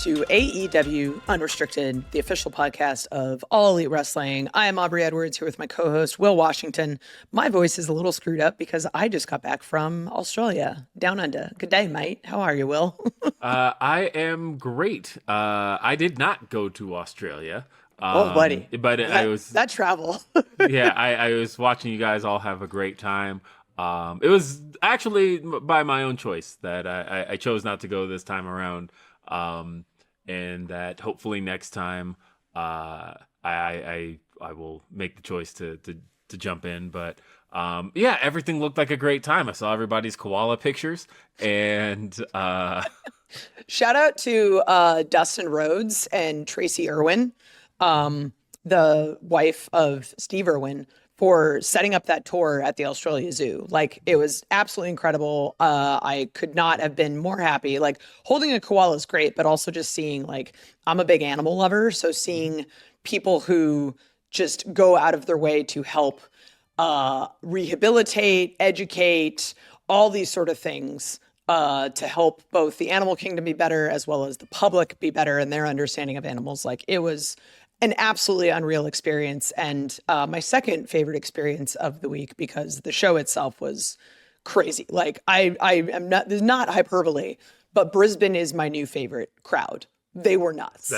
to AEW Unrestricted, the official podcast of All Elite Wrestling. I am Aubrey Edwards here with my co-host, Will Washington. My voice is a little screwed up because I just got back from Australia, down under. Good day, mate. How are you, Will? I am great. I did not go to Australia. Oh, buddy. But I was... That travel. Yeah, I was watching you guys all have a great time. It was actually by my own choice that I chose not to go this time around. And that hopefully next time I will make the choice to jump in. But yeah, everything looked like a great time. I saw everybody's koala pictures and shout out to Dustin Rhodes and Tracy Irwin, the wife of Steve Irwin, for setting up that tour at the Australia Zoo. Like, it was absolutely incredible. I could not have been more happy. Like, holding a koala is great, but also just seeing, like, I'm a big animal lover. So seeing people who just go out of their way to help rehabilitate, educate, all these sort of things to help both the animal kingdom be better as well as the public be better in their understanding of animals. Like, it was an absolutely unreal experience, and my second favorite experience of the week, because the show itself was crazy. Like, I am not, this is not hyperbole, but Brisbane is my new favorite crowd. They were nuts.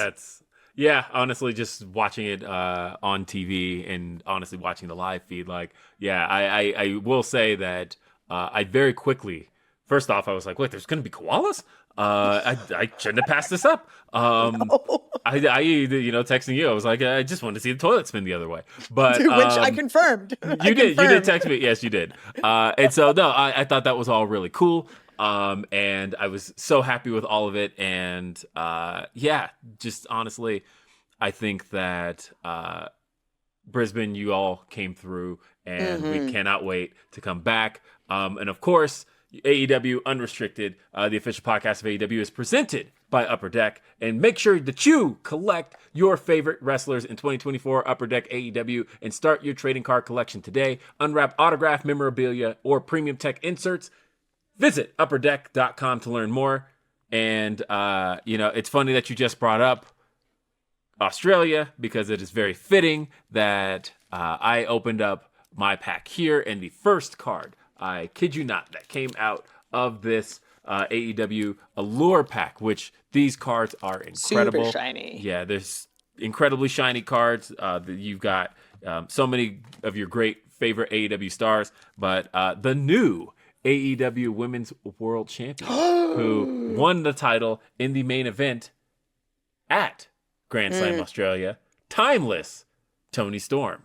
Yeah, honestly, just watching it on TV and honestly watching the live feed, like, yeah, I will say that I very quickly, first off, I was like, wait, there's going to be koalas? I shouldn't have passed this up. No. I texting you, I was like, I just wanted to see the toilet spin the other way. But which I confirmed. You did text me. Yes, you did. And so, no, I thought that was all really cool. And I was so happy with all of it. And yeah, just honestly, I think that Brisbane, you all came through, and we cannot wait to come back. And of course, AEW Unrestricted, the official podcast of AEW, is presented by Upper Deck. And make sure that you collect your favorite wrestlers in 2024 Upper Deck AEW and start your trading card collection today. Unwrap autograph memorabilia or premium tech inserts. Visit upperdeck.com to learn more. And, it's funny that you just brought up Australia, because it is very fitting that I opened up my pack here, and the first card, I kid you not, that came out of this AEW Allure pack, which these cards are incredible. Super shiny. Yeah, there's incredibly shiny cards. You've got so many of your great favorite AEW stars, but the new AEW Women's World Champion who won the title in the main event at Grand Slam Australia, timeless Toni Storm.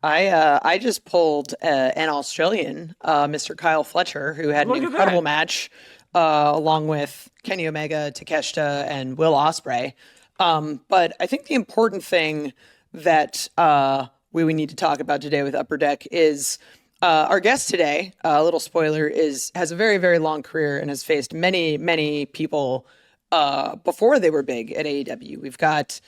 I just pulled an Australian, Mr. Kyle Fletcher, who had an incredible match along with Kenny Omega, Takeshita, and Will Ospreay. But I think the important thing that we need to talk about today with Upper Deck is our guest today. A little spoiler, has a very, very long career and has faced many, many people before they were big at AEW. We've got,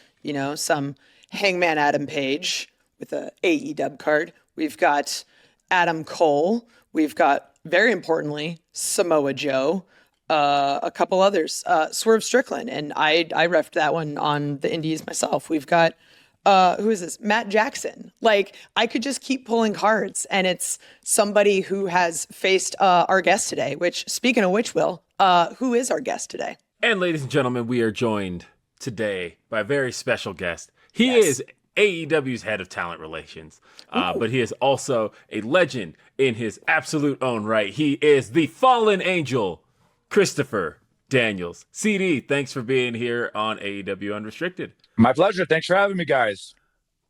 some Hangman Adam Page with a AEW card. We've got Adam Cole. We've got, very importantly, Samoa Joe. A couple others, Swerve Strickland, and I refed that one on the indies myself. We've got who is this? Matt Jackson. Like, I could just keep pulling cards, and it's somebody who has faced our guest today. Which, speaking of which, Will, who is our guest today? And ladies and gentlemen, we are joined today by a very special guest. He is AEW's head of talent relations, but he is also a legend in his absolute own right. He is the fallen angel, Christopher Daniels. CD, thanks for being here on AEW Unrestricted. My pleasure. Thanks for having me, guys.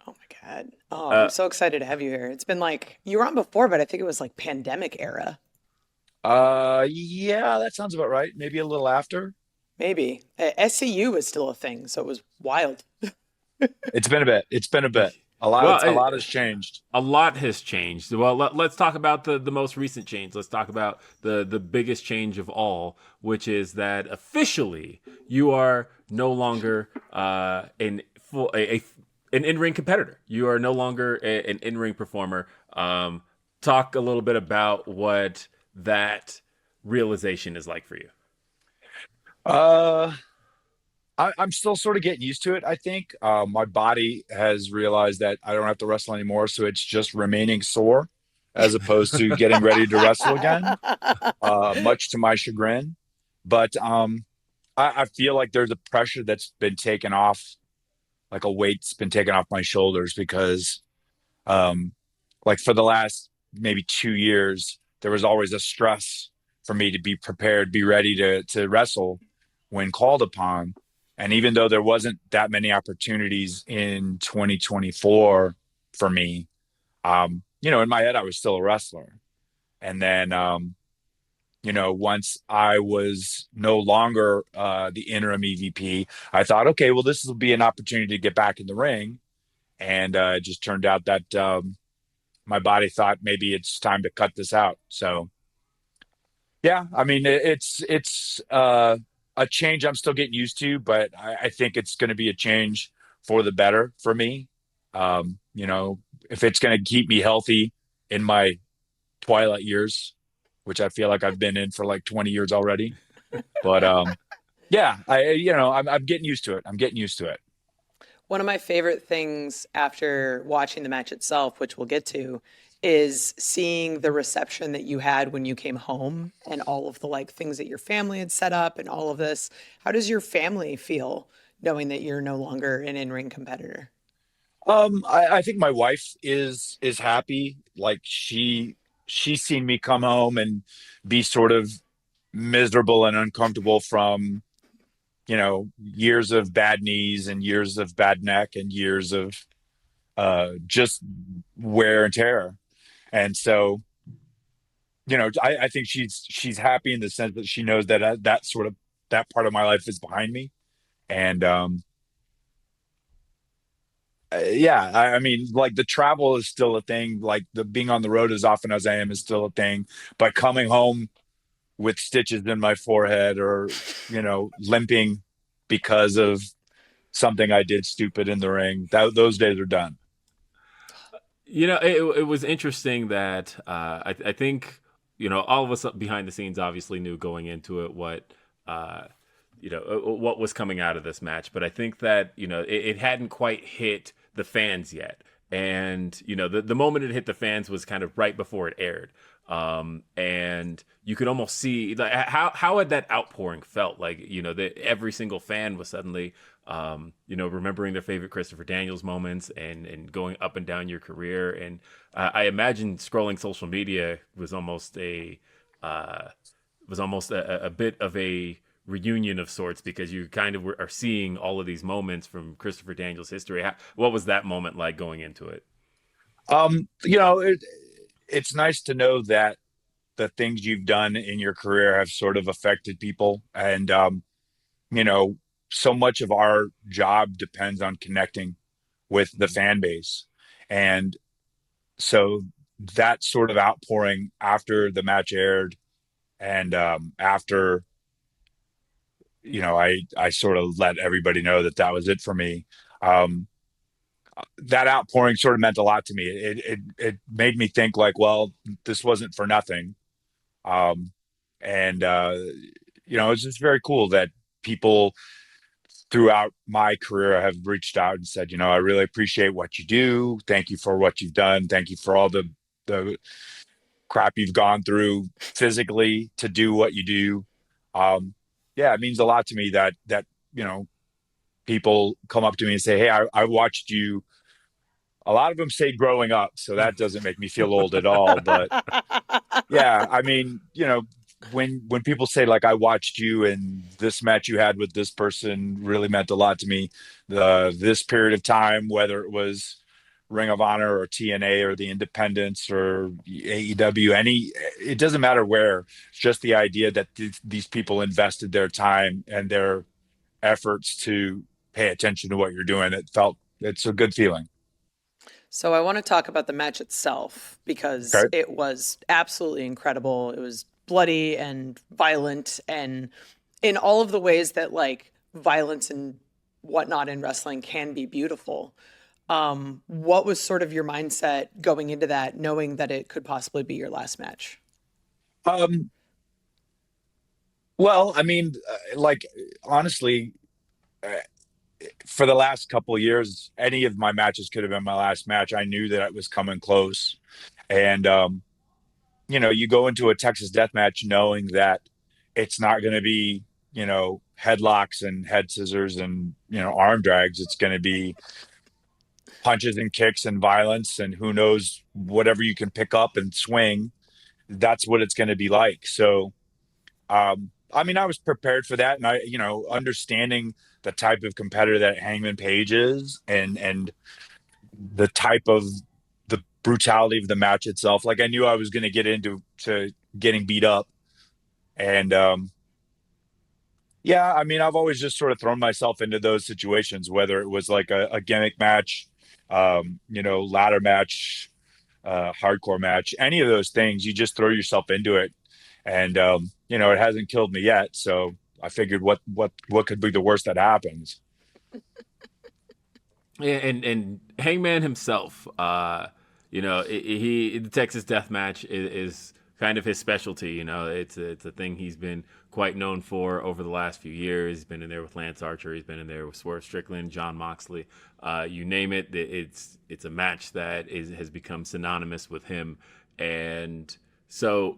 Oh my God. Oh, I'm so excited to have you here. It's been like, you were on before, but I think it was like pandemic era. Yeah, that sounds about right. Maybe a little after. Maybe. SCU was still a thing, so it was wild. It's been a bit. A lot has changed. A lot has changed. Well, let's talk about the most recent change. Let's talk about the biggest change of all, which is that officially you are no longer an in-ring competitor. You are no longer an in-ring performer. Talk a little bit about what that realization is like for you. I'm still sort of getting used to it. I think my body has realized that I don't have to wrestle anymore, so it's just remaining sore as opposed to getting ready to wrestle again. Much to my chagrin. But I feel like there's a pressure that's been taken off, like a weight's been taken off my shoulders because, um, like for the last maybe 2 years, there was always a stress for me to be prepared, be ready to wrestle when called upon. And even though there wasn't that many opportunities in 2024 for me, in my head I was still a wrestler. And then once I was no longer the interim EVP, I thought, okay, well, this will be an opportunity to get back in the ring. And it just turned out that my body thought maybe it's time to cut this out. So, yeah, I mean, it's a change I'm still getting used to, but I think it's going to be a change for the better for me. If it's going to keep me healthy in my twilight years, which I feel like I've been in for like 20 years already. But yeah, I'm getting used to it. I'm getting used to it. One of my favorite things after watching the match itself, which we'll get to, is seeing the reception that you had when you came home and all of the like things that your family had set up and all of this. How does your family feel knowing that you're no longer an in-ring competitor? I think my wife is happy. Like she's seen me come home and be sort of miserable and uncomfortable from years of bad knees and years of bad neck and years of just wear and tear. And so, I think she's happy in the sense that she knows that that part of my life is behind me. And yeah, I mean, like the travel is still a thing. Like the being on the road as often as I am is still a thing. But coming home with stitches in my forehead or, limping because of something I did stupid in the ring, those days are done. It was interesting that I think all of us behind the scenes obviously knew going into it what was coming out of this match, but I think that it hadn't quite hit the fans yet, and the moment it hit the fans was kind of right before it aired, and you could almost see like how had that outpouring felt like that every single fan was suddenly remembering their favorite Christopher Daniels moments and going up and down your career. And I imagine scrolling social media was almost a bit of a reunion of sorts because you kind of are seeing all of these moments from Christopher Daniels' history. What was that moment like going into it? It's nice to know that the things you've done in your career have sort of affected people. And, you know, so much of our job depends on connecting with the fan base. And so that sort of outpouring after the match aired and after, I sort of let everybody know that that was it for me. Um, that outpouring sort of meant a lot to me. It made me think like, well, this wasn't for nothing. Um, and it's just very cool that people throughout my career have reached out and said, I really appreciate what you do. Thank you for what you've done. Thank you for all the crap you've gone through physically to do what you do. Yeah, it means a lot to me that people come up to me and say, "Hey, I watched you." A lot of them say growing up, so that doesn't make me feel old at all. But yeah, I mean, when people say like I watched you and this match you had with this person really meant a lot to me. This period of time, whether it was Ring of Honor or TNA or the Independents or AEW, it doesn't matter where. It's just the idea that these people invested their time and their efforts to pay attention to what you're doing. It's a good feeling. So I want to talk about the match itself because Okay. it was absolutely incredible. It was bloody and violent and in all of the ways that like violence and whatnot in wrestling can be beautiful. What was sort of your mindset going into that, knowing that it could possibly be your last match? Well, I mean, like honestly, for the last couple of years, any of my matches could have been my last match. I knew that it was coming close. And, you go into a Texas death match knowing that it's not going to be, headlocks and head scissors and, arm drags. It's going to be punches and kicks and violence and who knows, whatever you can pick up and swing. That's what it's going to be like. So, I was prepared for that. And understanding the type of competitor that Hangman Page is and the type of the brutality of the match itself. Like I knew I was going to get into getting beat up. And, I've always just sort of thrown myself into those situations, whether it was like a gimmick match, ladder match, hardcore match, any of those things, you just throw yourself into it. And, it hasn't killed me yet. So I figured what could be the worst that happens. Yeah, and Hangman himself, the Texas Death Match is kind of his specialty. It's a thing he's been quite known for over the last few years. He's been in there with Lance Archer. He's been in there with Swerve Strickland, Jon Moxley. You name it. It's a match that has become synonymous with him. And so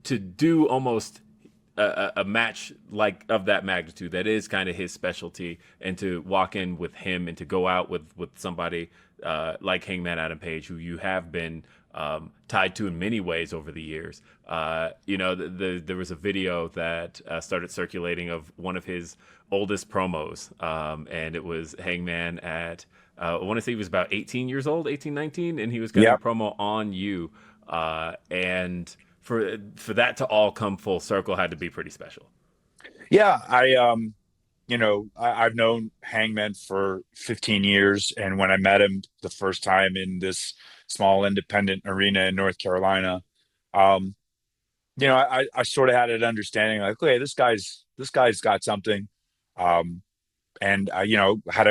to do almost a match like of that magnitude, that is kind of his specialty, and to walk in with him and to go out with somebody like Hangman Adam Page, who you have been tied to in many ways over the years. There was a video that started circulating of one of his oldest promos, and it was Hangman at, I want to say he was about 18 years old, 18, 19, and he was cutting a promo on you. And for that to all come full circle had to be pretty special. Yeah, I've known Hangman for 15 years, and when I met him the first time in this small independent arena in North Carolina, I sort of had an understanding like, okay, this guy's got something, and had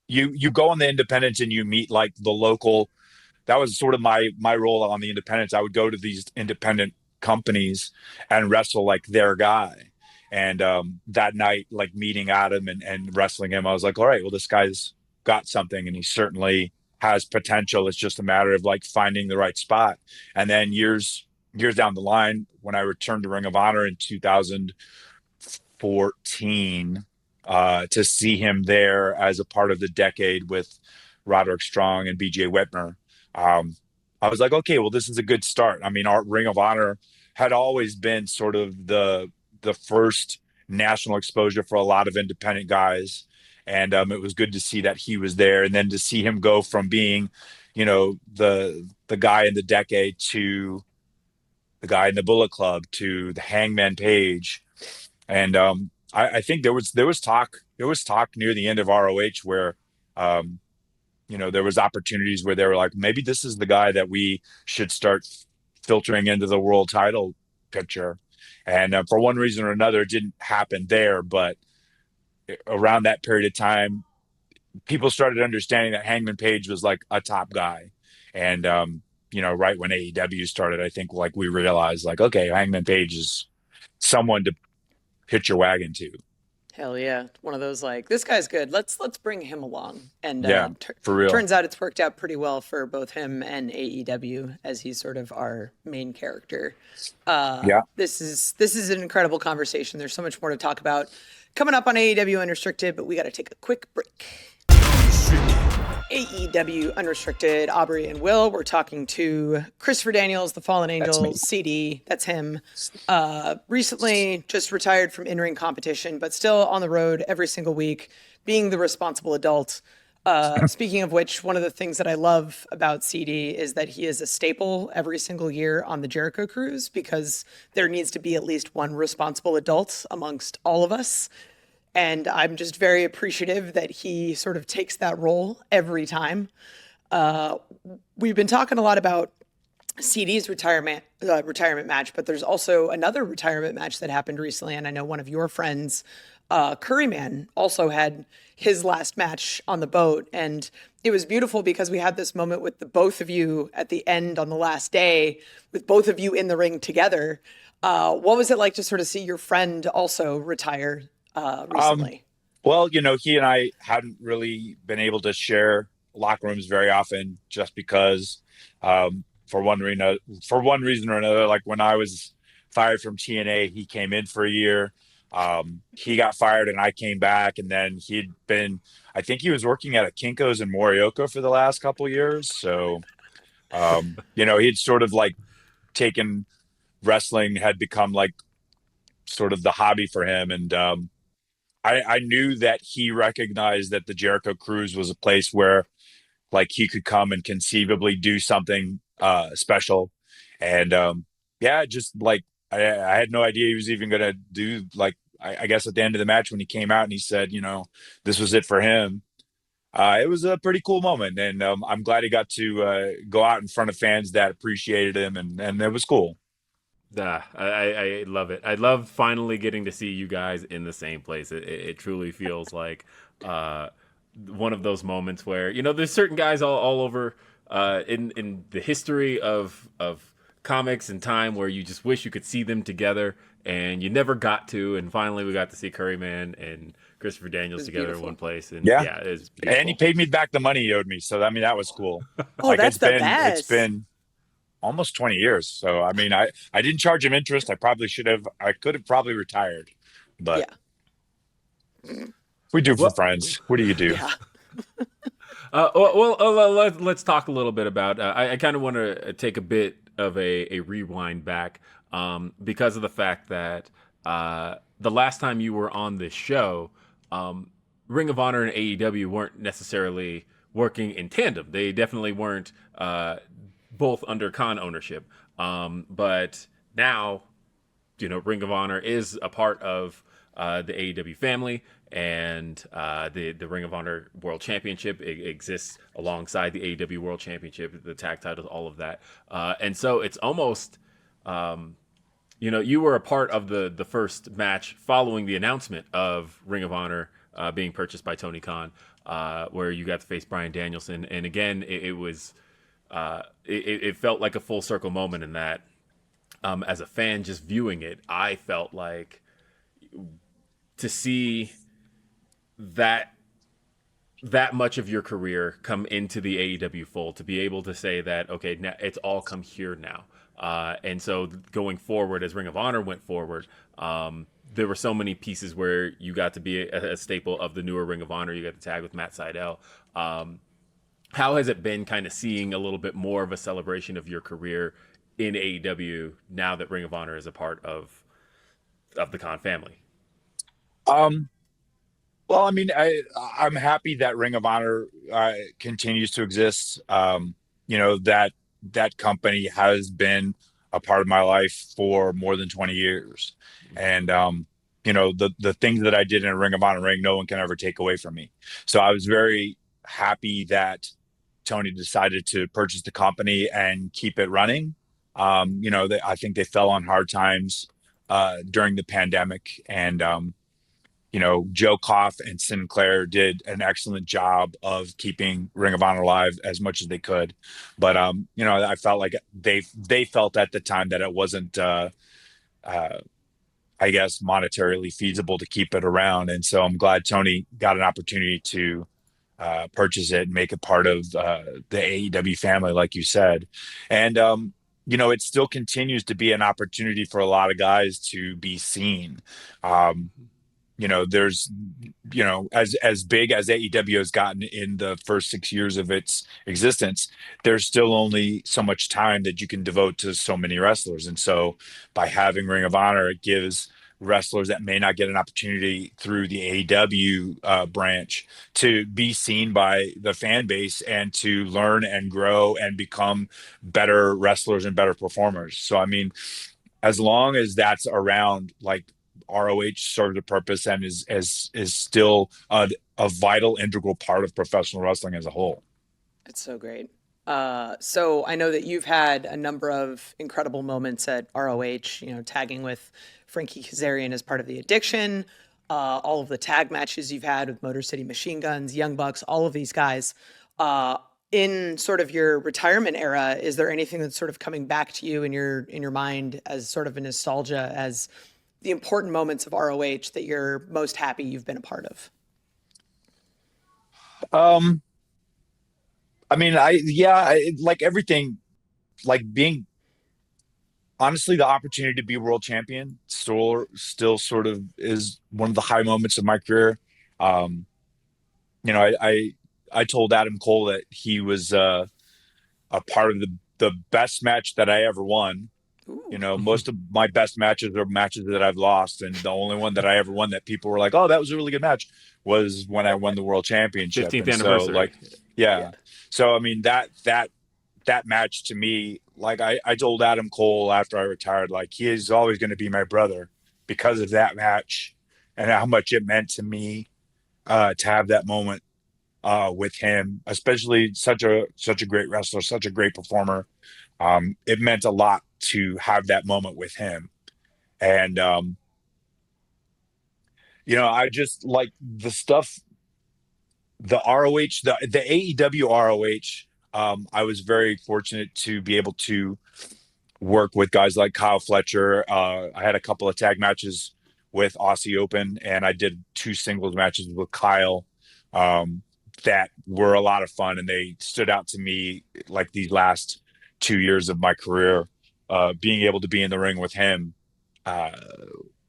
you go on the independents and you meet like the local. That was sort of my role on the independents. I would go to these independent companies and wrestle like their guy. And that night, like meeting Adam and wrestling him, I was like, all right, well, this guy's got something and he certainly has potential. It's just a matter of like finding the right spot. And then years down the line, when I returned to Ring of Honor in 2014, to see him there as a part of the decade with Roderick Strong and BJ Whitmer, I was like, okay, well, this is a good start. I mean, our Ring of Honor had always been sort of the first national exposure for a lot of independent guys. And it was good to see that he was there. And then to see him go from being, the guy in the decade to the guy in the Bullet Club to the Hangman Page. And I think there was talk near the end of ROH where, there was opportunities where they were like, maybe this is the guy that we should start filtering into the world title picture. And for one reason or another, it didn't happen there. But around that period of time, people started understanding that Hangman Page was like a top guy. And, right when AEW started, I think like we realized like, okay, Hangman Page is someone to hitch your wagon to. Hell yeah. One of those like, this guy's good. Let's bring him along. And for real. Turns out it's worked out pretty well for both him and AEW as he's sort of our main character. This is an incredible conversation. There's so much more to talk about coming up on AEW Unrestricted, but we got to take a quick break. AEW Unrestricted, Aubrey and Will. We're talking to Christopher Daniels, the Fallen Angels, CD. That's him. Recently just retired from in-ring competition, but still on the road every single week, being the responsible adult. Speaking of which, one of the things that I love about CD is that he is a staple every single year on the Jericho Cruise, because there needs to be at least one responsible adult amongst all of us. And I'm just very appreciative that he sort of takes that role every time. We've been talking a lot about CD's retirement match, but there's also another retirement match that happened recently. And I know one of your friends, Curryman, also had his last match on the boat. And it was beautiful because we had this moment with the both of you at the end on the last day, with both of you in the ring together. What was it like to sort of see your friend also retire recently? Well, he and I hadn't really been able to share locker rooms very often, just because, for one reason or another, like when I was fired from TNA, he came in for a year. He got fired and I came back, and then I think he was working at a Kinko's in Morioka for the last couple years. So, he'd sort of like taken wrestling, had become like sort of the hobby for him. And, I knew that he recognized that the Jericho Cruise was a place where like he could come and conceivably do something special. And yeah, just like I had no idea he was even gonna do like I guess at the end of the match when he came out and he said, this was it for him. It was a pretty cool moment, and I'm glad he got to go out in front of fans that appreciated him, and it was cool. I love it. I love finally getting to see you guys in the same place. It truly feels like one of those moments where there's certain guys all over in the history of comics and time where you just wish you could see them together and you never got to, and finally we got to see Curryman and Christopher Daniels together beautiful. in one place, and Yeah, it was beautiful. And he paid me back the money he owed me, so I mean that was cool. Oh, Like that's the it's best. been almost 20 years. So, I mean, I didn't charge him interest. I could have probably retired, but we do for friends. What do you do? Yeah. Let's talk a little bit about. I kind of want to take a bit of a rewind back because of the fact that the last time you were on this show, Ring of Honor and AEW weren't necessarily working in tandem. They definitely weren't both under Khan ownership. But now, Ring of Honor is a part of the AEW family, and the Ring of Honor World Championship exists alongside the AEW World Championship, the tag titles, all of that. And so it's almost, you were a part of the first match following the announcement of Ring of Honor being purchased by Tony Khan, where you got to face Bryan Danielson. And again, it was... it felt like a full circle moment in that, as a fan just viewing it, I felt like to see that much of your career come into the AEW fold, to be able to say that, okay, now it's all come here now. And so going forward, as Ring of Honor went forward, there were so many pieces where you got to be a staple of the newer Ring of Honor. You got to tag with Matt Sydal. How has it been kind of seeing a little bit more of a celebration of your career in AEW now that Ring of Honor is a part of the Khan family? Well, I mean, I'm happy that Ring of Honor continues to exist. That company has been a part of my life for more than 20 years. And the things that I did in a Ring of Honor ring, no one can ever take away from me. So I was very happy that Tony decided to purchase the company and keep it running. I think they fell on hard times during the pandemic, and Joe Koff and Sinclair did an excellent job of keeping Ring of Honor alive as much as they could. But I felt like they felt at the time that it wasn't I guess monetarily feasible to keep it around, and so I'm glad Tony got an opportunity to purchase it and make it part of the AEW family, like you said. And it still continues to be an opportunity for a lot of guys to be seen. There's as big as AEW has gotten in the first 6 years of its existence, there's still only so much time that you can devote to so many wrestlers. And so by having Ring of Honor, it gives wrestlers that may not get an opportunity through the AEW branch to be seen by the fan base and to learn and grow and become better wrestlers and better performers. So, I mean, as long as that's around, like, ROH serves a purpose and is still a vital, integral part of professional wrestling as a whole. It's so great. So I know that you've had a number of incredible moments at ROH, tagging with Frankie Kazarian as part of the Addiction, all of the tag matches you've had with Motor City Machine Guns, Young Bucks, all of these guys. In sort of your retirement era, is there anything that's sort of coming back to you in your mind as sort of a nostalgia as the important moments of ROH that you're most happy you've been a part of? I mean, like everything, like being honestly, the opportunity to be world champion still sort of is one of the high moments of my career. Um, you know, I told Adam Cole that he was a part of the best match that I ever won. You Ooh. know, most of my best matches are matches that I've lost, and the only one that I ever won that people were like, "Oh, that was a really good match," was when I won the world championship. 15th And so, anniversary. like, Yeah. yeah. So, I mean, that match to me, like I told Adam Cole after I retired, like he is always going to be my brother because of that match and how much it meant to me to have that moment with him, especially such a great wrestler, such a great performer. It meant a lot to have that moment with him. And I just like the stuff, the ROH, the AEW ROH. I was very fortunate to be able to work with guys like Kyle Fletcher. I had a couple of tag matches with Aussie Open, and I did 2 singles matches with Kyle that were a lot of fun, and they stood out to me like these last 2 years of my career. Being able to be in the ring with him uh,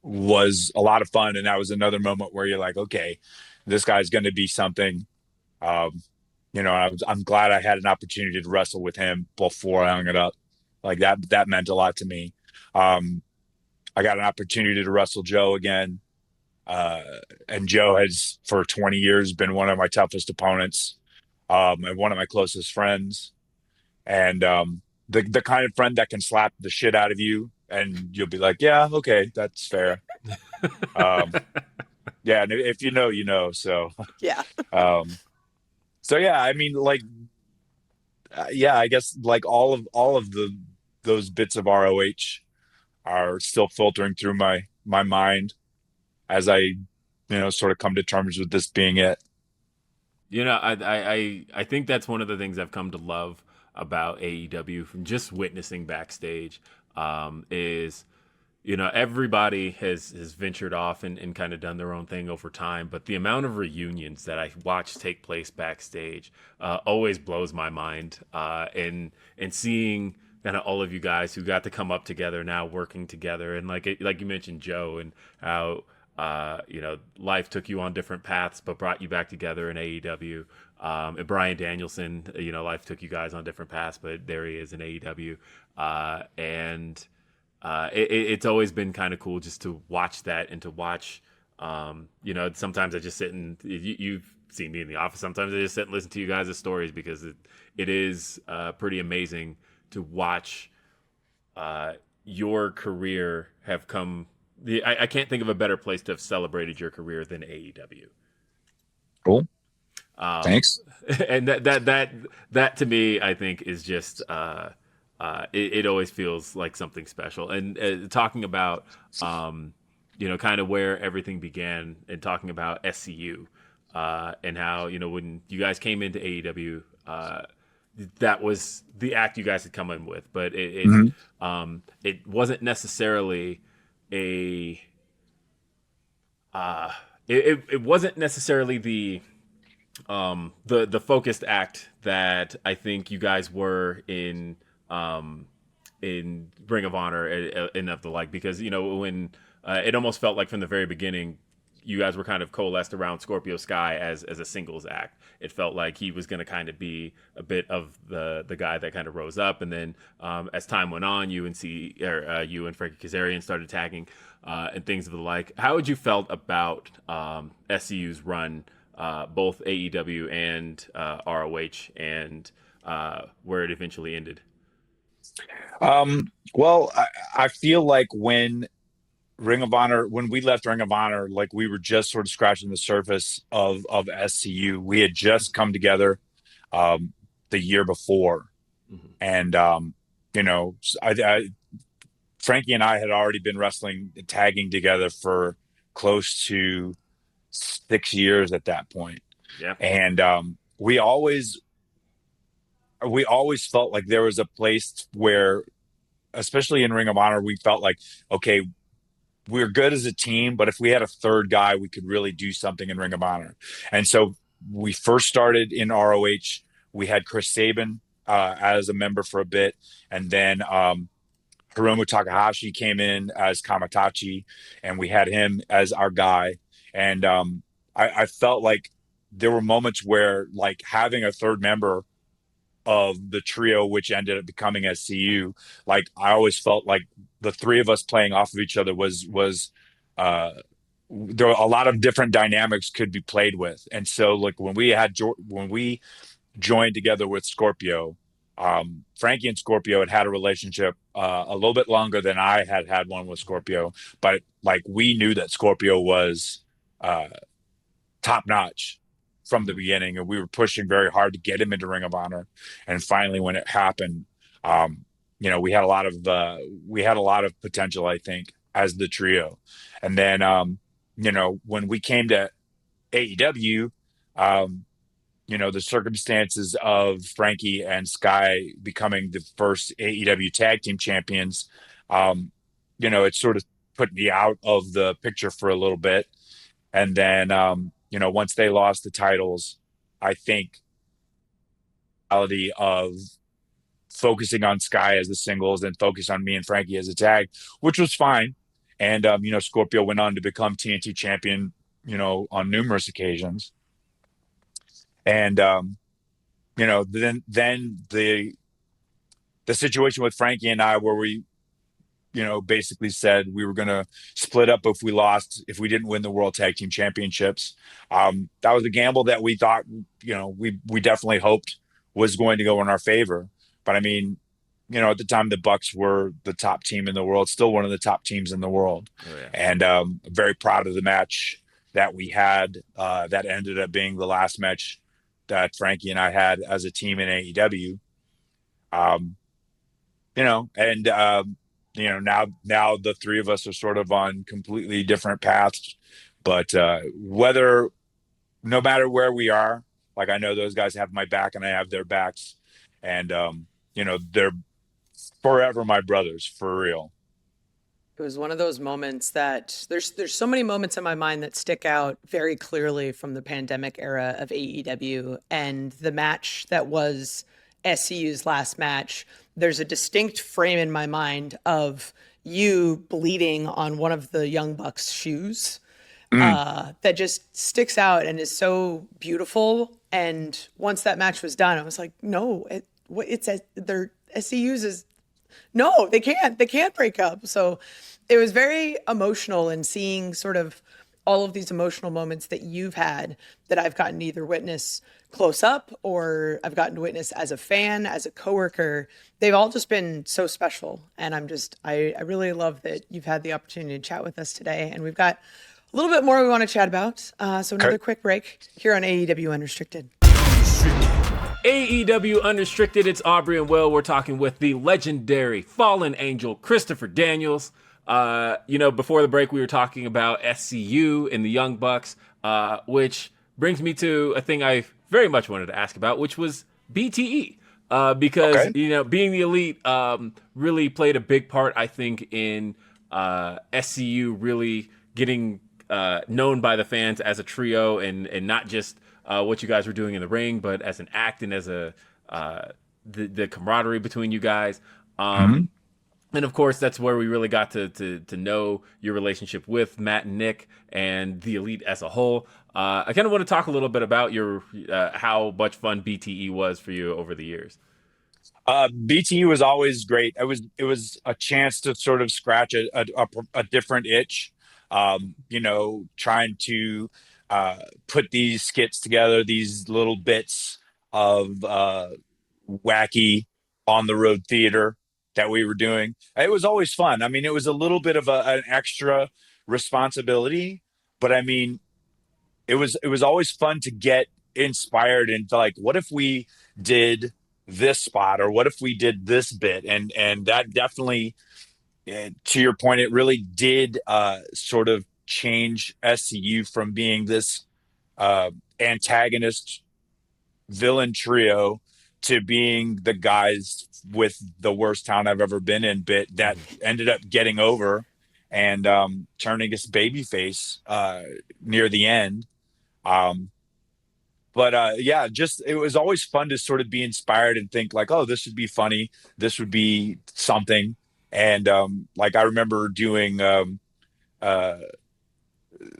was a lot of fun, and that was another moment where you're like, okay, this guy's going to be something. Um, I'm glad I had an opportunity to wrestle with him before I hung it up. Like that meant a lot to me. Um, I got an opportunity to wrestle Joe again. Uh, and Joe has for 20 years been one of my toughest opponents, and one of my closest friends. And the kind of friend that can slap the shit out of you and you'll be like, yeah, okay, that's fair. Um, yeah, and if you know, you know. So Yeah. um, yeah, I mean, like yeah, I guess like all of those bits of ROH are still filtering through my mind as I sort of come to terms with this being it. I think that's one of the things I've come to love about AEW from just witnessing backstage, is everybody has ventured off and kind of done their own thing over time, but the amount of reunions that I watch take place backstage always blows my mind. And seeing kind of all of you guys who got to come up together now working together, and like you mentioned Joe and how life took you on different paths but brought you back together in AEW. And Bryan Danielson, life took you guys on different paths, but there he is in AEW. And it's always been kind of cool just to watch that and to watch. Sometimes I just sit and you've seen me in the office. Sometimes I just sit and listen to you guys' stories because it is pretty amazing to watch your career have come. I can't think of a better place to have celebrated your career than AEW. Cool. Thanks. And that to me, I think is just it always feels like something special. And talking about kind of where everything began, and talking about SCU and how when you guys came into AEW, that was the act you guys had come in with, but it wasn't necessarily a it wasn't necessarily the focused act that I think you guys were in Ring of Honor and of the like, because when it almost felt like from the very beginning you guys were kind of coalesced around Scorpio Sky as a singles act. It felt like he was going to kind of be a bit of the guy that kind of rose up, and then as time went on, you and Frankie Kazarian started tagging and things of the like. How had you felt about SCU's run, both AEW and ROH, and where it eventually ended? Well, I feel like when we left Ring of Honor, like we were just sort of scratching the surface of SCU. We had just come together the year before, and Frankie and I had already been wrestling, tagging together for close to 6 years at that point. Yeah, and we always felt like there was a place where, especially in Ring of Honor, we felt like, okay, we're good as a team, but if we had a third guy, we could really do something in Ring of Honor. And so we first started in ROH. We had Chris Sabin as a member for a bit, and then Hiromu Takahashi came in as Kamatachi, and we had him as our guy. And I felt like there were moments where, like, having a third member of the trio, which ended up becoming SCU, like, I always felt like the three of us playing off of each other was uh, there were a lot of different dynamics could be played with. And so, like, when we joined together with Scorpio, Frankie and Scorpio had a relationship a little bit longer than I had one with Scorpio, but like, we knew that Scorpio was uh, top notch from the beginning, and we were pushing very hard to get him into Ring of Honor. And finally, when it happened, we had a lot of potential, I think, as the trio. And then, when we came to AEW, the circumstances of Frankie and Sky becoming the first AEW tag team champions, it sort of put me out of the picture for a little bit. And then, once they lost the titles, I think the of focusing on Sky as the singles and focus on me and Frankie as a tag, which was fine. And, Scorpio went on to become TNT champion, on numerous occasions. And, then the situation with Frankie and I, where we, basically said we were going to split up if we didn't win the World Tag Team Championships. That was a gamble that we thought, we definitely hoped was going to go in our favor. But I mean, at the time, the Bucks were the top team in the world, still one of the top teams in the world. Oh, yeah. And very proud of the match that we had that ended up being the last match that Frankie and I had as a team in AEW. Now the three of us are sort of on completely different paths, but no matter where we are, like, I know those guys have my back and I have their backs, and they're forever my brothers, for real. It was one of those moments that there's so many moments in my mind that stick out very clearly from the pandemic era of AEW, and the match that was SCU's last match. There's a distinct frame in my mind of you bleeding on one of the Young Bucks' shoes that just sticks out and is so beautiful. And once that match was done, I was like, no, they're SCU's is no, they can't break up. So it was very emotional, and seeing sort of all of these emotional moments that you've had that I've gotten to either witness close up or I've gotten to witness as a fan, as a coworker. They've all just been so special. And I really love that you've had the opportunity to chat with us today. And we've got a little bit more we want to chat about. So another quick break here on AEW Unrestricted. AEW Unrestricted, it's Aubrey and Will. We're talking with the legendary fallen angel, Christopher Daniels. Before the break, we were talking about SCU and the Young Bucks, which brings me to a thing I very much wanted to ask about, which was BTE. Because, being the Elite really played a big part, I think, in SCU really getting known by the fans as a trio, and not just what you guys were doing in the ring, but as an act and as the camaraderie between you guys. And of course, that's where we really got to know your relationship with Matt and Nick and the Elite as a whole. I kind of want to talk a little bit about your how much fun BTE was for you over the years. BTE was always great. It was a chance to sort of scratch a different itch. Trying to put these skits together, these little bits of wacky on the road theater that we were doing. It was always fun. I mean, it was a little bit of an extra responsibility, but I mean, it was always fun to get inspired and like, what if we did this spot, or what if we did this bit? And that definitely, to your point, it really did sort of change SCU from being this antagonist villain trio to being the guys with the worst town I've ever been in bit that ended up getting over and turning his babyface near the end. Um, but yeah, just it was always fun to sort of be inspired and think like, oh, this would be funny, this would be something. And like I remember doing uh,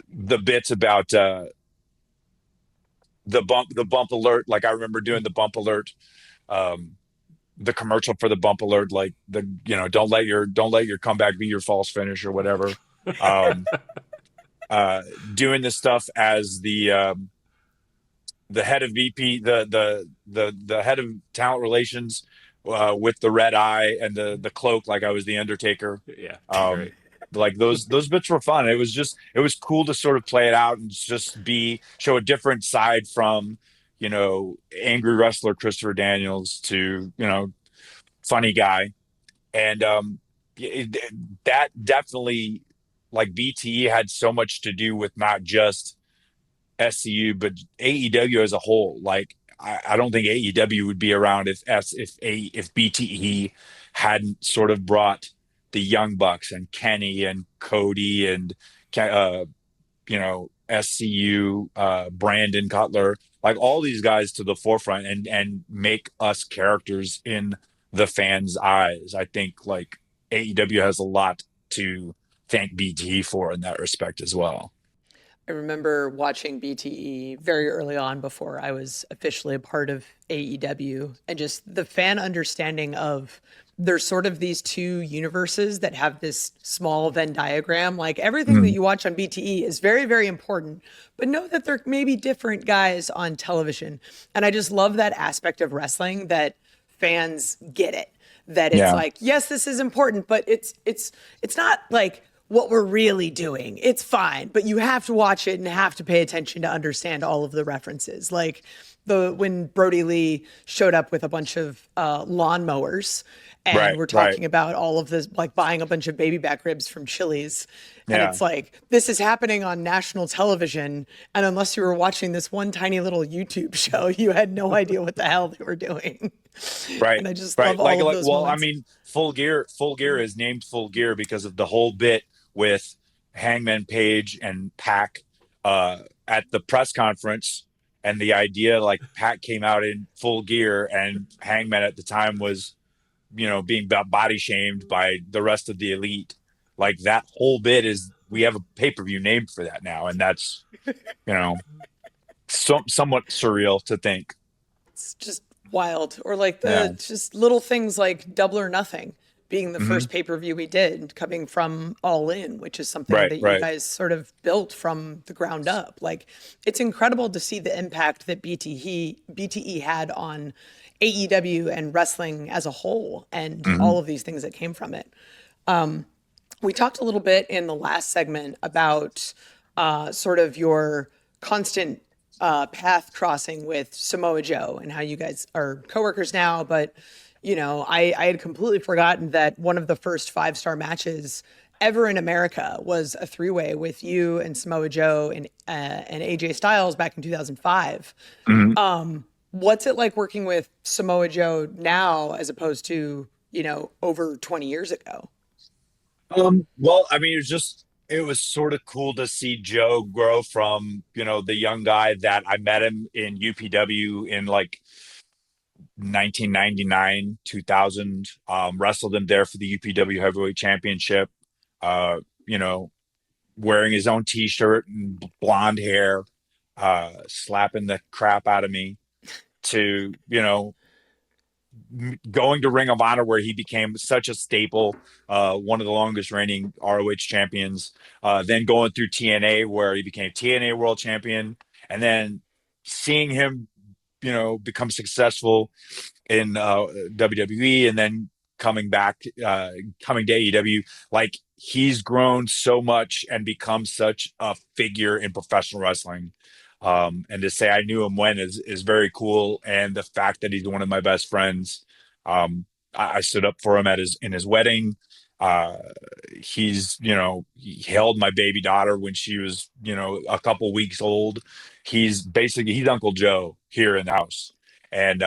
the bits about the bump alert. Like I remember doing the bump alert, um, the commercial for the bump alert, like the don't let your comeback be your false finish or whatever. Um, Doing this stuff as the head of VP, the head of talent relations, with the red eye and the cloak, like I was the Undertaker. Yeah, Um, great. like those bits were fun. It was cool to sort of play it out and just be show a different side from angry wrestler Christopher Daniels to funny guy. And that definitely, like, BTE had so much to do with not just SCU, but AEW as a whole. Like, I don't think AEW would be around if BTE hadn't sort of brought the Young Bucks and Kenny and Cody and SCU, Brandon Cutler, like all these guys to the forefront and make us characters in the fans' eyes. I think like AEW has a lot to thank BTE for in that respect as well. I remember watching BTE very early on before I was officially a part of AEW, and just the fan understanding of there's sort of these two universes that have this small Venn diagram. Like everything that Mm, you watch on BTE is very, very important, but know that there may be different guys on television. And I just love that aspect of wrestling that fans get it. That it's yeah, like, yes, this is important, but it's not like what we're really doing. It's fine, but you have to watch it and have to pay attention to understand all of the references. Like when Brody Lee showed up with a bunch of lawnmowers, and right, we're right, talking about all of this, like buying a bunch of baby back ribs from Chili's. And yeah, it's like, this is happening on national television. And unless you were watching this one tiny little YouTube show, you had no idea what the hell they were doing. right, And I just right. love all of Like, those well, I moments. mean, Full Gear is named Full Gear because of the whole bit with Hangman Page and Pac at the press conference, and the idea like Pac came out in full gear, and Hangman at the time was being body shamed by the rest of the elite. Like that whole bit is we have a pay per view named for that now, and that's you know somewhat surreal to think. It's just wild. Or like Yeah. the just little things like Double or Nothing being the Hmm. first pay-per-view we did, coming from All In, which is something Right. that you Right. guys sort of built from the ground up. Like it's incredible to see the impact that BTE had on AEW and wrestling as a whole and Hmm. all of these things that came from it. We talked a little bit in the last segment about sort of your constant path crossing with Samoa Joe and how you guys are coworkers now. But, I had completely forgotten that one of the first five-star matches ever in America was a three-way with you and Samoa Joe and AJ Styles back in 2005. Hmm. What's it like working with Samoa Joe now as opposed to, over 20 years ago? Well, I mean, it was sort of cool to see Joe grow from the young guy that I met him in UPW in like 1999, 2000. Wrestled him there for the UPW Heavyweight Championship. Uh, you know, Wearing his own T-shirt and blonde hair, slapping the crap out of me. To going to Ring of Honor, where he became such a staple, one of the longest reigning ROH champions. Then going through TNA, where he became TNA World Champion, and then seeing him, become successful in WWE, and then coming back, coming to AEW. Like he's grown so much and become such a figure in professional wrestling. And to say I knew him when is very cool. And the fact that he's one of my best friends, I stood up for him at his wedding. Uh, he held my baby daughter when she was, a couple weeks old. He's Uncle Joe here in the house. And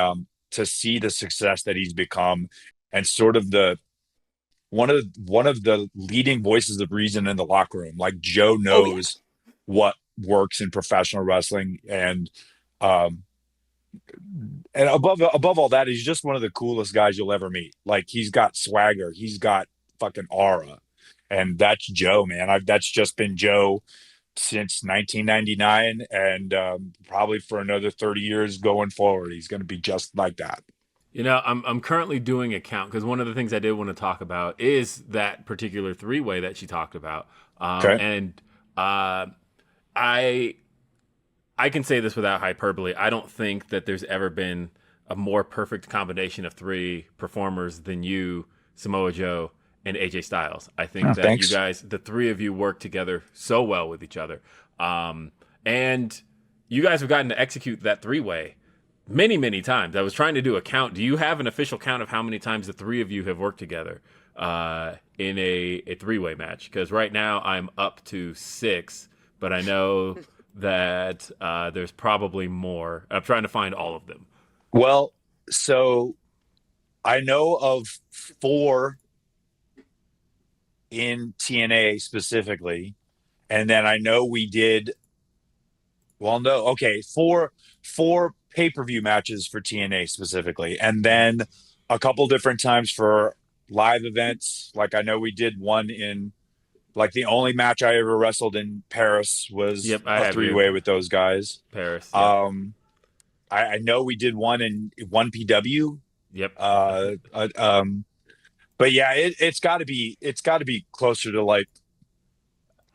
to see the success that he's become and sort of one of the leading voices of reason in the locker room. Like Joe Oh yeah. knows what works in professional wrestling, um, and above all that, he's just one of the coolest guys you'll ever meet. Like he's got swagger, he's got fucking aura, and that's Joe, man. That's just been Joe since 1999, and probably for another 30 years going forward. He's going to be just like that. You know, I'm currently doing a count because one of the things I did want to talk about is that particular three-way that she talked about. Okay. And I can say this without hyperbole. I don't think that there's ever been a more perfect combination of three performers than you, Samoa Joe, and AJ Styles. I think that thanks. you guys, the three of you, work together so well with each other. And you guys have gotten to execute that three-way many, many times. I was trying to do a count. Do you have an official count of how many times the three of you have worked together in a three-way match? Because right now I'm up to 6, but I know that there's probably more. I'm trying to find all of them. Well, so I know of 4 in TNA specifically, and then I know we did. Well, no, okay, 4 pay-per-view matches for TNA specifically, and then a couple different times for live events. Like I know we did one in, like the only match I ever wrestled in Paris was a three-way with those guys. Paris. Yep. I know we did one in 1PW. Yep. But yeah, it's got to be closer to like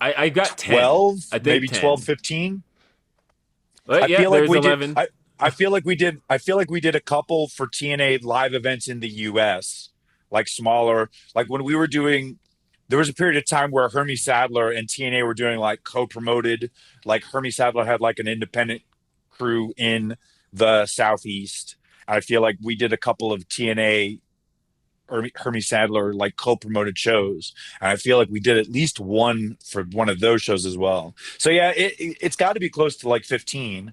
I got 12, 10. maybe 10. 12, 15. But yeah, I feel like we 11. did. I feel like we did. I feel like we did a couple for TNA live events in the U.S. Like smaller. Like when we were doing, there was a period of time where Hermie Sadler and TNA were doing like co-promoted. Like Hermie Sadler had like an independent crew in the Southeast. I feel like we did a couple of TNA Hermie Sadler like co-promoted shows, and I feel like we did at least one for one of those shows as well. So yeah, it's got to be close to like 15,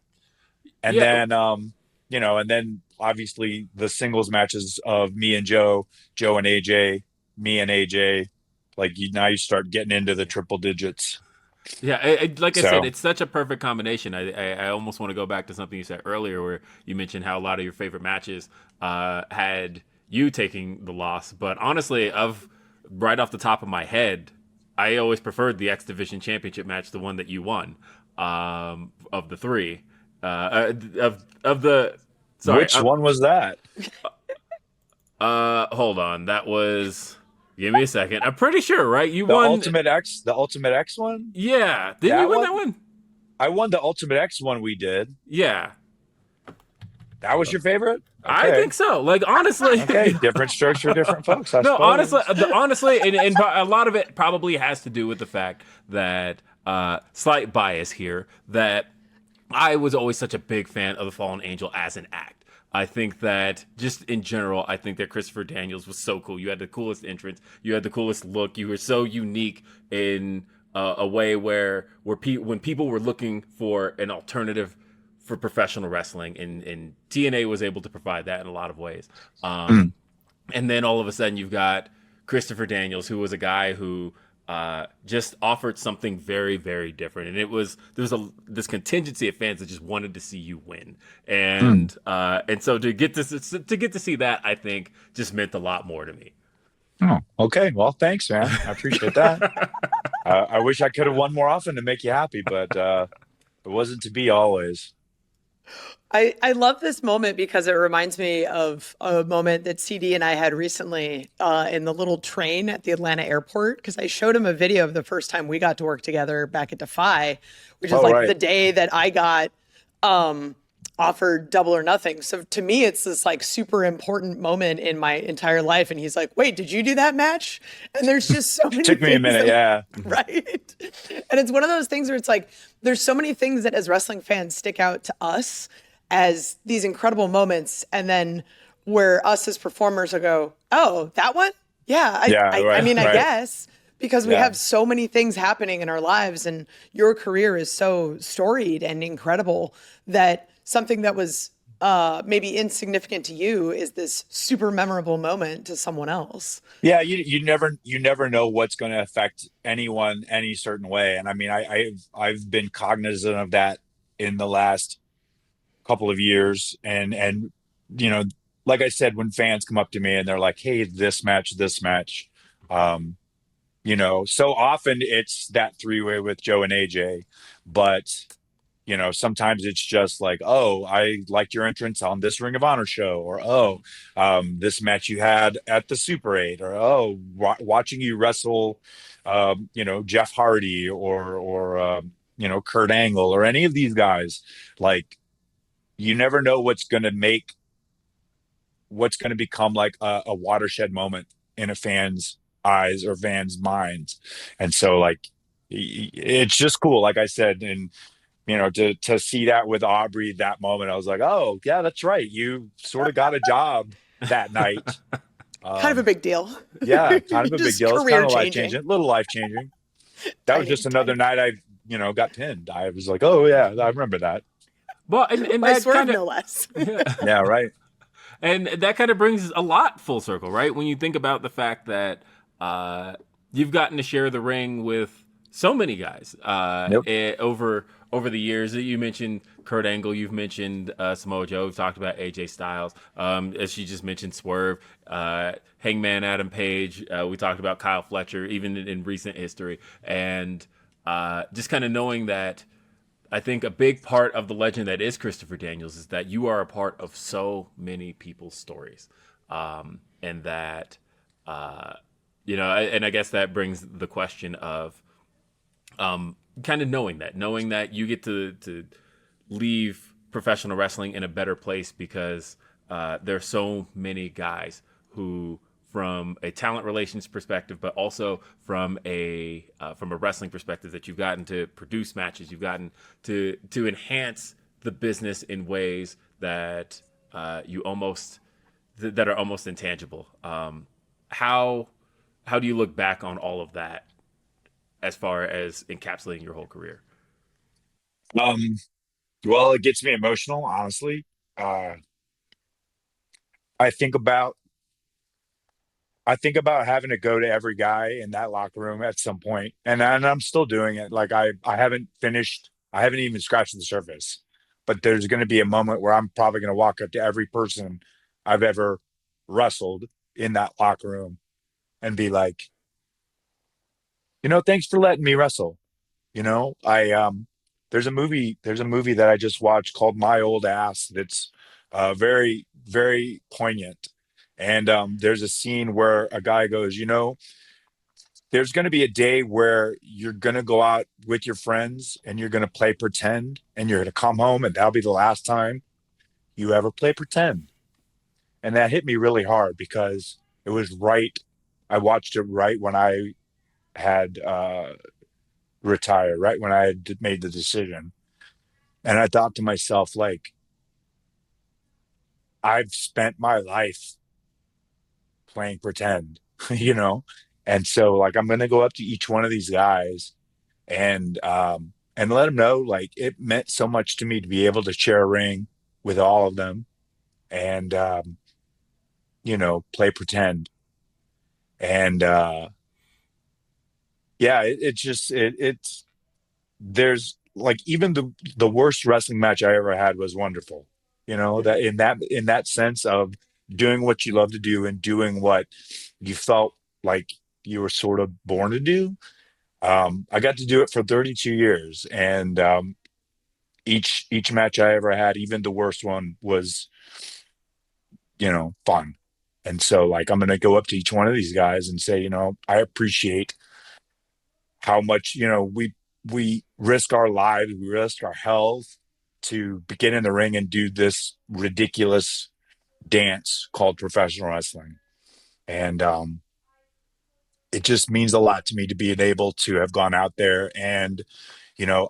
and then and then obviously the singles matches of me and Joe and AJ, me and AJ, like now you start getting into the triple digits. Yeah, I said, it's such a perfect combination. I almost want to go back to something you said earlier where you mentioned how a lot of your favorite matches had you taking the loss. But honestly, right off the top of my head, I always preferred the X Division Championship match, the one that you won, of the 3. Sorry, which one was that? Hold on. That was... Give me a second. I'm pretty sure, right? You the won the Ultimate X one? Yeah. Didn't you win that one? I won the Ultimate X one we did. Yeah. That was your favorite? Okay. I think so. Like, honestly. Okay, different strokes for different folks. I suppose. honestly, and a lot of it probably has to do with the fact that, slight bias here, that I was always such a big fan of the Fallen Angel as an act. I think that just in general, I think that Christopher Daniels was so cool. You had the coolest entrance. You had the coolest look. You were so unique in a way where when people were looking for an alternative for professional wrestling, and TNA was able to provide that in a lot of ways. And then all of a sudden you've got Christopher Daniels, who was a guy who just offered something very, very different. And there was this contingency of fans that just wanted to see you win. And so to get to see that, I think just meant a lot more to me. Oh, okay. Well, thanks, man. I appreciate that. I wish I could have won more often to make you happy, but it wasn't to be always. I love this moment because it reminds me of a moment that CD and I had recently in the little train at the Atlanta airport, because I showed him a video of the first time we got to work together back at Defy, which is the day that I got offered Double or Nothing. So to me, it's this like super important moment in my entire life. And he's like, wait, did you do that match? And there's just so many Took me a minute, yeah. Right. And it's one of those things where it's like, there's so many things that as wrestling fans stick out to us as these incredible moments, and then where us as performers will go, oh, that one? Yeah. I guess, because we have so many things happening in our lives, and your career is so storied and incredible that something that was maybe insignificant to you is this super memorable moment to someone else. Yeah, you never know what's going to affect anyone any certain way. And I mean, I've been cognizant of that in the last couple of years. And you know, like I said, when fans come up to me and they're like, "Hey, this match," um, so often it's that three-way with Joe and AJ, but sometimes it's just like, oh, I liked your entrance on this Ring of Honor show, or oh, this match you had at the Super 8, or oh, watching you wrestle, Jeff Hardy or Kurt Angle or any of these guys. Like, you never know what's going to become like a watershed moment in a fan's eyes or fans' minds, and so like it's just cool, like I said. And to see that with Aubrey, that moment, I was like, oh yeah, that's right. You sort of got a job that night. Kind of a big deal. Yeah, kind of a big Just deal. It's kind career of life changing. changing, little life changing. That was Tiny, just another tiny. night got pinned. I was like, oh yeah, I remember that. Well, and By that Swerve, kind of no less. Yeah, right. and that kind of brings a lot full circle, right? When you think about the fact that you've gotten to share the ring with so many guys Yep. over the years. You mentioned Kurt Angle, you've mentioned Samoa Joe, we've talked about AJ Styles, as she just mentioned Swerve, Hangman Adam Page. We talked about Kyle Fletcher, even in recent history, and just kind of knowing that. I think a big part of the legend that is Christopher Daniels is that you are a part of so many people's stories, and that and I guess that brings the question of kind of knowing that you get to leave professional wrestling in a better place because there's so many guys who, from a talent relations perspective, but also from a wrestling perspective, that you've gotten to produce matches, you've gotten to enhance the business in ways that you almost that are almost intangible. How do you look back on all of that as far as encapsulating your whole career? Um, well, it gets me emotional, honestly. Uh, I think about I think about having to go to every guy in that locker room at some point, and I'm still doing it. Like I haven't finished. I haven't even scratched the surface. But there's going to be a moment where I'm probably going to walk up to every person I've ever wrestled in that locker room and be like, thanks for letting me wrestle. I there's a movie that I just watched called My Old Ass that's very, very poignant. And there's a scene where a guy goes, there's going to be a day where you're going to go out with your friends and you're going to play pretend, and you're going to come home and that'll be the last time you ever play pretend. And that hit me really hard because it was right. I watched it right when I had retired, right when I had made the decision. And I thought to myself, like, I've spent my life playing pretend, you know? And so like I'm gonna go up to each one of these guys and let them know like it meant so much to me to be able to share a ring with all of them and play pretend. And yeah, it's there's like even the worst wrestling match I ever had was wonderful. That in that sense of doing what you love to do and doing what you felt like you were sort of born to do. I got to do it for 32 years, and each match I ever had, even the worst one, was fun. And so, like, I'm gonna go up to each one of these guys and say, I appreciate how much we risk our lives, we risk our health to get in the ring and do this ridiculous dance called professional wrestling. And it just means a lot to me to be able to have gone out there and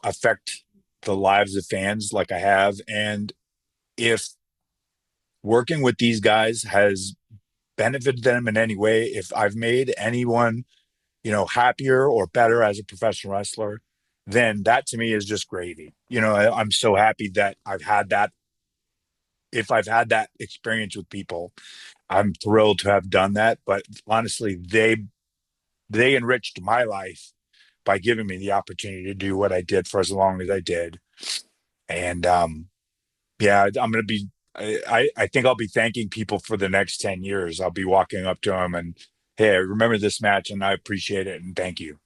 affect the lives of fans like I have. And if working with these guys has benefited them in any way, if I've made anyone happier or better as a professional wrestler, then that to me is just gravy. I'm so happy that I've had that if I've had that experience with people, I'm thrilled to have done that. But honestly, they enriched my life by giving me the opportunity to do what I did for as long as I did. And yeah, I'm gonna be. I think I'll be thanking people for the next 10 years. I'll be walking up to them and, hey, I remember this match and I appreciate it and thank you.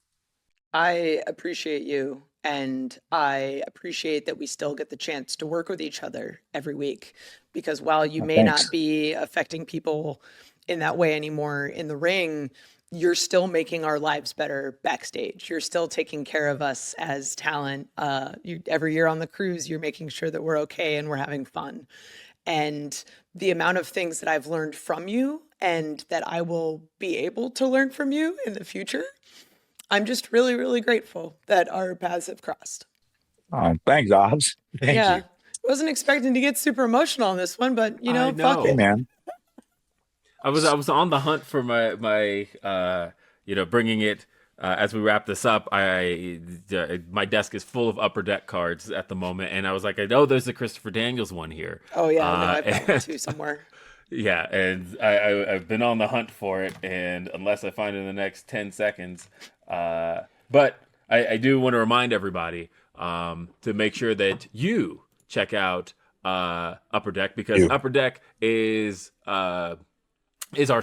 I appreciate you, and I appreciate that we still get the chance to work with each other every week, because while you may Thanks. not be affecting people in that way anymore in the ring, you're still making our lives better backstage. You're still taking care of us as talent. Every year on the cruise, you're making sure that we're okay and we're having fun. And the amount of things that I've learned from you and that I will be able to learn from you in the future, I'm just really, really grateful that our paths have crossed. Thanks, Oz. Thank Yeah. you. Wasn't expecting to get super emotional on this one, but I fuck know. Hey, it. man. I was on the hunt for my bringing it as we wrap this up. My desk is full of Upper Deck cards at the moment, and I was like, I know there's a Christopher Daniels one here. Oh yeah, no, I've got one too somewhere. Yeah, and I've been on the hunt for it, and unless I find it in the next 10 seconds, but I do want to remind everybody to make sure that you check out Upper Deck, because Upper Deck is our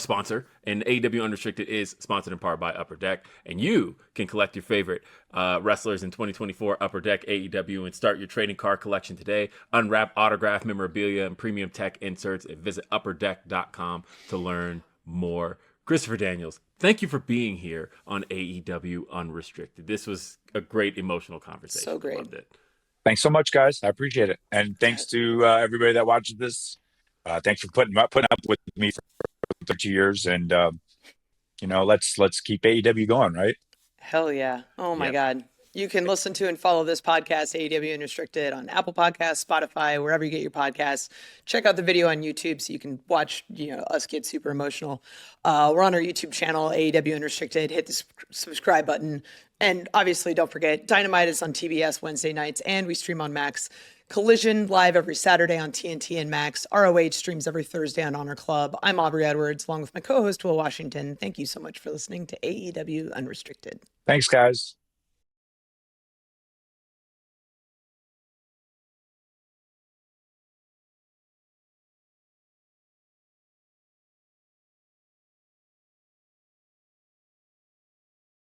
sponsor, and AEW Unrestricted is sponsored in part by Upper Deck, and you can collect your favorite wrestlers in 2024 Upper Deck AEW and start your trading card collection today. Unwrap autograph memorabilia and premium tech inserts and visit upperdeck.com to learn more. Christopher Daniels, thank you for being here on AEW Unrestricted. This was a great emotional conversation. So great. Loved it. Thanks so much, guys. I appreciate it. And thanks to everybody that watches this. Thanks for putting up with me for 30 years, and let's keep AEW going, right? Hell yeah. Oh my Yep. God. You can listen to and follow this podcast, AEW Unrestricted, on Apple Podcasts, Spotify, wherever you get your podcasts. Check out the video on YouTube so you can watch, us get super emotional. We're on our YouTube channel, AEW Unrestricted. Hit the subscribe button. And obviously, don't forget, Dynamite is on TBS Wednesday nights, and we stream on Max. Collision live every Saturday on TNT and Max. ROH streams every Thursday on Honor Club. I'm Aubrey Edwards, along with my co-host, Will Washington. Thank you so much for listening to AEW Unrestricted. Thanks, guys.